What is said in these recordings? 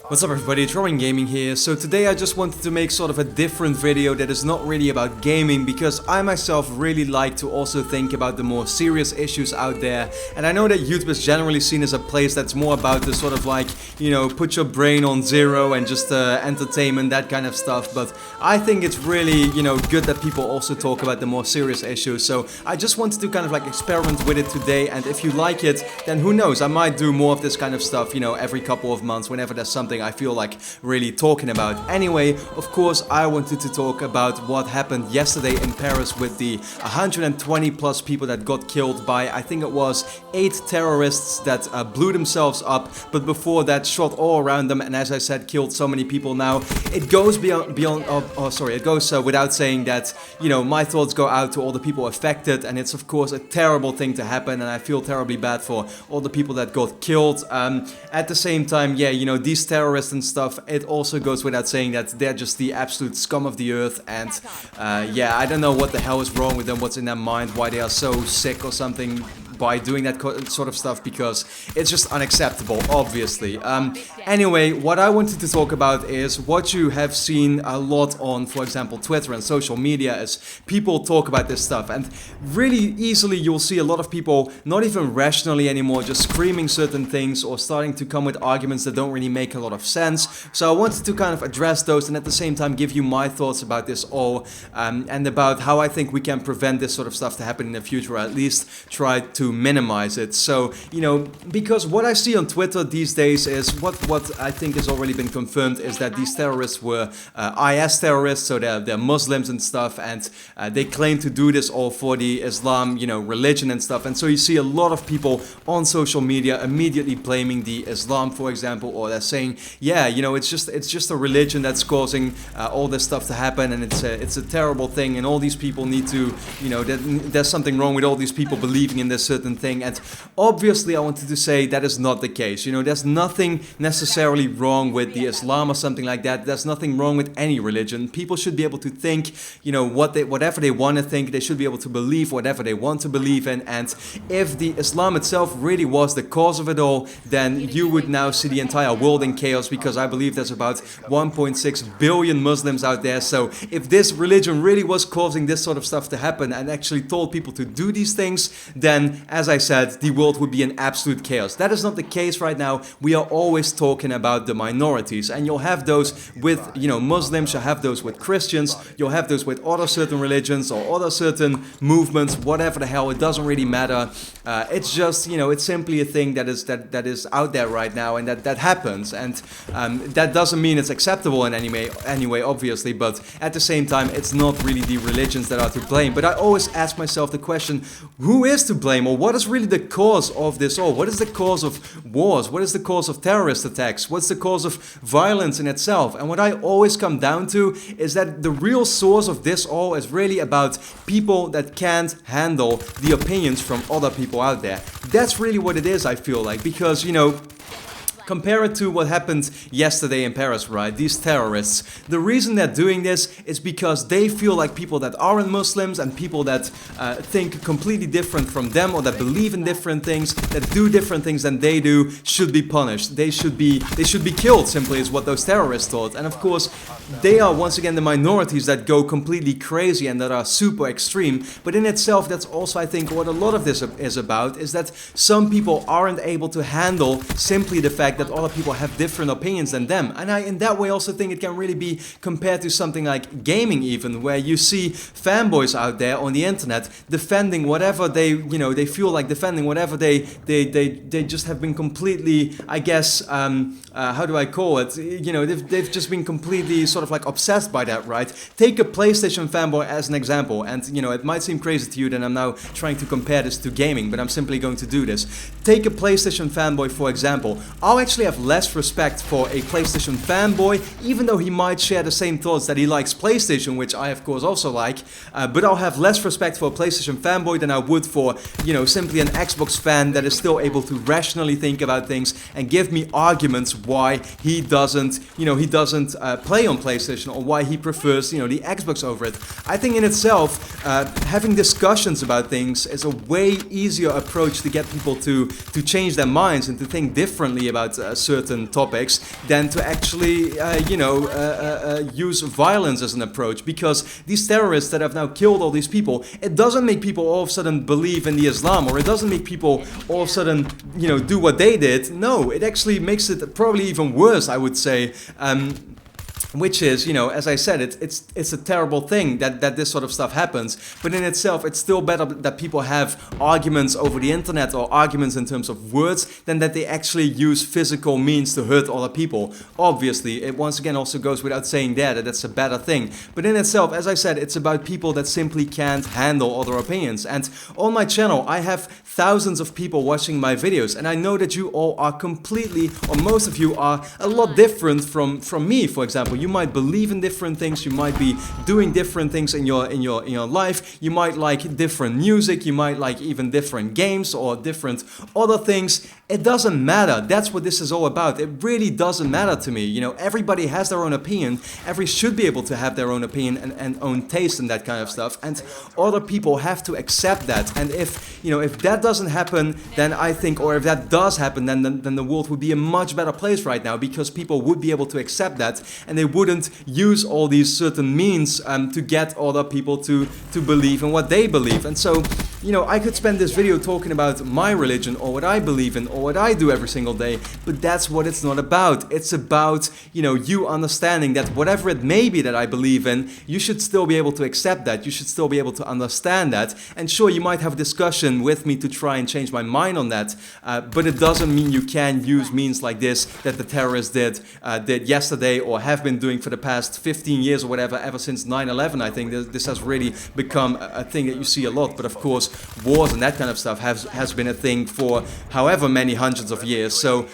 What's up everybody, it's RobinGaming here. So today I just wanted to make sort of a different video that is not really about gaming, because I myself really like to also think about the more serious issues out there. And I know that YouTube is generally seen as a place that's more about the sort of like, you know, put your brain on zero and just entertainment, that kind of stuff. But I think it's really, you know, good that people also talk about the more serious issues. So I just wanted to kind of like experiment with it today, and if you like it, then who knows, I might do more of this kind of stuff, you know, every couple of months whenever there's something I feel like really talking about. Anyway, of course, I wanted to talk about what happened yesterday in Paris with the 120 plus people that got killed by, I think it was 8 terrorists that blew themselves up, but before that shot all around them, and as I said, killed so many people. Now, it goes it goes without saying that, you know, my thoughts go out to all the people affected, and it's of course a terrible thing to happen, and I feel terribly bad for all the people that got killed. At the same time, yeah, you know, these terrorists and stuff, it also goes without saying that they're just the absolute scum of the earth, and yeah, I don't know what the hell is wrong with them, what's in their mind, why they are so sick or something by doing that sort of stuff, because it's just unacceptable, obviously. Anyway, what I wanted to talk about is what you have seen a lot on, for example, Twitter and social media, as people talk about this stuff, and really easily you'll see a lot of people not even rationally anymore just screaming certain things or starting to come with arguments that don't really make a lot of sense. So I wanted to kind of address those and at the same time give you my thoughts about this all, and about how I think we can prevent this sort of stuff to happen in the future, or at least try to minimize it. So, you know, because what I see on Twitter these days is what I think has already been confirmed, is that these terrorists were IS terrorists, so they're Muslims and stuff, and they claim to do this all for the Islam, you know, religion and stuff. And so you see a lot of people on social media immediately blaming the Islam, for example, or they're saying, yeah, you know, it's just a religion that's causing all this stuff to happen, and it's a terrible thing, and all these people need to, you know, there's something wrong with all these people believing in this certain thing. And obviously I wanted to say that is not the case. You know, there's nothing necessarily wrong with the Islam or something like that. There's nothing wrong with any religion. People should be able to think, you know, whatever they want to think. They should be able to believe whatever they want to believe in. And if the Islam itself really was the cause of it all, then you would now see the entire world in chaos, because I believe there's about 1.6 billion Muslims out there. So if this religion really was causing this sort of stuff to happen and actually told people to do these things, then, as I said, the world would be in absolute chaos. That is not the case right now. We are always talking about the minorities, and you'll have those with, you know, Muslims, you'll have those with Christians, you'll have those with other certain religions or other certain movements, whatever the hell, it doesn't really matter. It's just, you know, it's simply a thing that is out there right now, and that happens, and that doesn't mean it's acceptable in any way, obviously, but at the same time, it's not really the religions that are to blame. But I always ask myself the question, who is to blame, or what is really the cause of this all? What is the cause of wars? What is the cause of terrorist attacks? What's the cause of violence in itself? And what I always come down to is that the real source of this all is really about people that can't handle the opinions from other people out there. That's really what it is, I feel like, because, you know, compare it to what happened yesterday in Paris, right? These terrorists. The reason they're doing this is because they feel like people that aren't Muslims and people that think completely different from them, or that believe in different things, that do different things than they do, should be punished. They should be killed, simply, is what those terrorists thought. And of course, they are once again the minorities that go completely crazy and that are super extreme. But in itself, that's also, I think, what a lot of this is about, is that some people aren't able to handle simply the fact that other people have different opinions than them. And I, in that way, also think it can really be compared to something like gaming even, where you see fanboys out there on the internet defending whatever they, you know, they feel like defending, whatever they just have been completely, I guess, how do I call it? You know, they've just been completely sort of like obsessed by that, right? Take a PlayStation fanboy as an example, and you know, it might seem crazy to you that I'm now trying to compare this to gaming, but I'm simply going to do this. Take a PlayStation fanboy, for example. I'll actually have less respect for a PlayStation fanboy, even though he might share the same thoughts that he likes PlayStation, which I of course also like, but I'll have less respect for a PlayStation fanboy than I would for, you know, simply an Xbox fan that is still able to rationally think about things and give me arguments why he doesn't, you know, play on PlayStation, or why he prefers, you know, the Xbox over it. I think in itself, having discussions about things is a way easier approach to get people to change their minds and to think differently about certain topics than to actually, use violence as an approach. Because these terrorists that have now killed all these people, it doesn't make people all of a sudden believe in the Islam, or it doesn't make people all of a sudden, do what they did. No, it actually makes it probably even worse, I would say. Which is, as I said, it's a terrible thing that this sort of stuff happens. But in itself, it's still better that people have arguments over the internet, or arguments in terms of words, than that they actually use physical means to hurt other people. Obviously, it once again also goes without saying that that's a better thing. But in itself, as I said, it's about people that simply can't handle other opinions. And on my channel, I have thousands of people watching my videos, and I know that you all are completely, or most of you are a lot different from me, for example. You might believe in different things, you might be doing different things in your life, you might like different music, you might like even different games or different other things. It doesn't matter. That's what this is all about. It really doesn't matter to me. Everybody has their own opinion. Everybody should be able to have their own opinion and own taste and that kind of stuff. And other people have to accept that. And if that doesn't happen, then I think, or if that does happen, then the world would be a much better place right now, because people would be able to accept that, and they wouldn't use all these certain means to get other people to believe in what they believe. And so, I could spend this video talking about my religion, or what I believe in, or what I do every single day, but that's what it's not about. It's about, you understanding that whatever it may be that I believe in, you should still be able to accept that. You should still be able to understand that. And sure, you might have a discussion with me to try and change my mind on that, but it doesn't mean you can use means like this that the terrorists did yesterday, or have been doing for the past 15 years or whatever, ever since 9/11. I think this has really become a thing that you see a lot. But of course, wars and that kind of stuff has been a thing for however many hundreds of years. So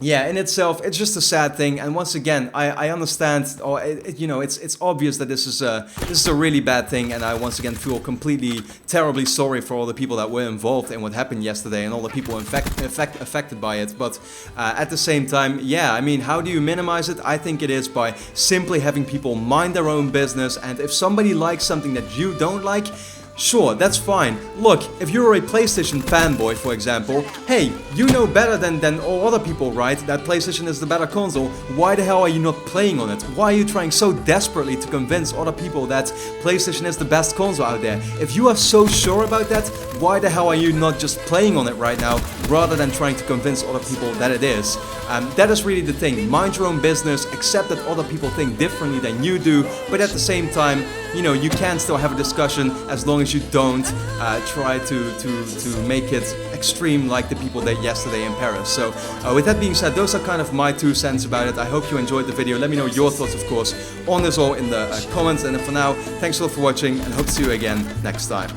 yeah, in itself, it's just a sad thing. And once again, I understand, or it's obvious that this is a really bad thing, and I once again feel completely terribly sorry for all the people that were involved in what happened yesterday, and all the people affected by it. But at the same time, yeah, I mean, how do you minimize it? I think it is by simply having people mind their own business, and if somebody likes something that you don't like, sure, that's fine. Look, if you're a PlayStation fanboy, for example, hey, you know better than all other people, right? That PlayStation is the better console. Why the hell are you not playing on it? Why are you trying so desperately to convince other people that PlayStation is the best console out there? If you are so sure about that, why the hell are you not just playing on it right now, rather than trying to convince other people that it is? That is really the thing. Mind your own business, accept that other people think differently than you do, but at the same time, you can still have a discussion as long as you don't try to make it extreme like the people did yesterday in Paris. So with that being said, those are kind of my 2 cents about it. I hope you enjoyed the video. Let me know your thoughts, of course, on this all in the comments. And for now, thanks a lot for watching, and hope to see you again next time.